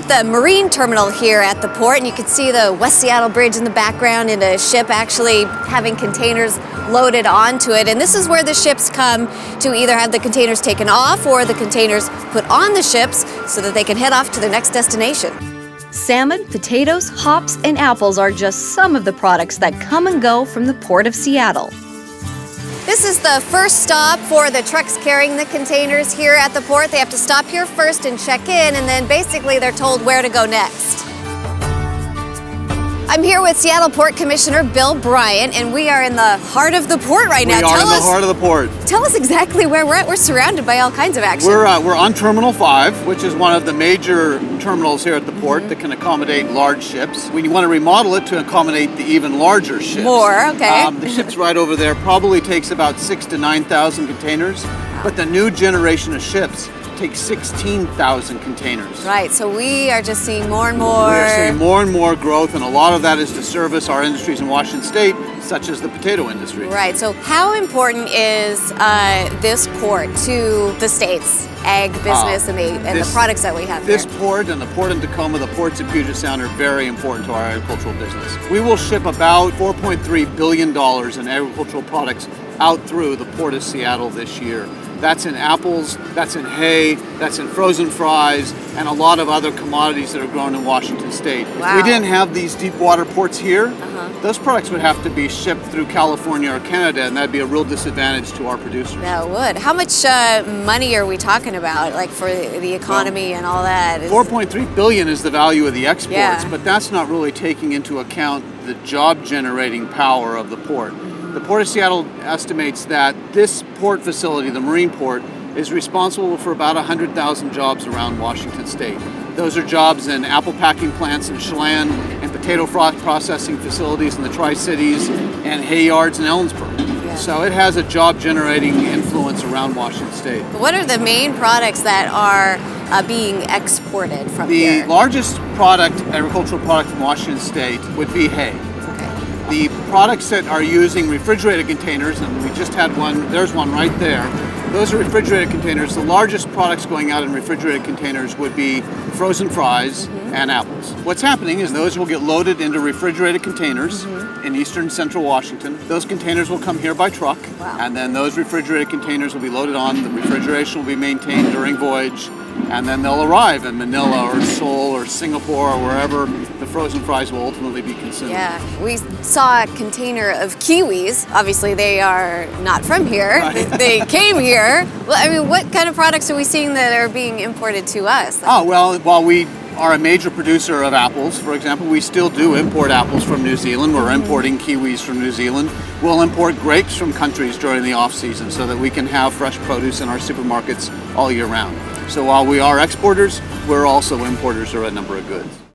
at the marine terminal here at the port, and you can see the West Seattle Bridge in the background and a ship actually having containers loaded onto it. And this is where the ships come to either have the containers taken off or the containers put on the ships so that they can head off to their next destination. Salmon, potatoes, hops, and apples are just some of the products that come and go from the Port of Seattle. This is the first stop for the trucks carrying the containers here at the port. They have to stop here first and check in, and then basically they're told where to go next. I'm here with Seattle Port Commissioner Bill Bryant, and we are in the heart of the port right now. We are in the heart of the port. Tell us exactly where we're at. We're surrounded by all kinds of action. We're on Terminal 5, which is one of the major terminals here at the port that can accommodate large ships. We want to remodel it to accommodate the even larger ships. More, okay. The ship's right over there probably takes about 6,000 to 9,000 containers, but the new generation of ships take 16,000 containers. Right, so we are just seeing more and more. We are seeing more and more growth, and a lot of that is to service our industries in Washington State, such as the potato industry. Right, so how important is this port to the state's ag business and the products that we have here? This here? port and the port in Tacoma, the ports at Puget Sound are very important to our agricultural business. We will ship about $4.3 billion in agricultural products out through the Port of Seattle this year. That's in apples, that's in hay, that's in frozen fries, and a lot of other commodities that are grown in Washington State. Wow. If we didn't have these deep water ports here, those products would have to be shipped through California or Canada, and that'd be a real disadvantage to our producers. That would. How much money are we talking about, like for the economy and all that? 4.3 billion is the value of the exports, but that's not really taking into account the job-generating power of the port. The Port of Seattle estimates that this port facility, the marine port, is responsible for about 100,000 jobs around Washington State. Those are jobs in apple packing plants in Chelan, and potato processing facilities in the Tri-Cities, and hay yards in Ellensburg. Yeah. So it has a job-generating influence around Washington State. What are the main products that are being exported from here? The largest agricultural product from Washington State would be hay. The products that are using refrigerated containers, and we just had one, there's one right there. Those are refrigerated containers. The largest products going out in refrigerated containers would be frozen fries and apples. What's happening is those will get loaded into refrigerated containers in eastern central Washington. Those containers will come here by truck, and then those refrigerated containers will be loaded on. The refrigeration will be maintained during voyage, and then they'll arrive in Manila or Seoul or Singapore or wherever the frozen fries will ultimately be consumed. Yeah, we saw a container of kiwis. Obviously, they are not from here. Right. They came here. Well, I mean, what kind of products are we seeing that are being imported to us? Oh, well, while we are a major producer of apples, for example, we still do import apples from New Zealand. We're importing kiwis from New Zealand. We'll import grapes from countries during the off-season so that we can have fresh produce in our supermarkets all year round. So while we are exporters, we're also importers of a number of goods.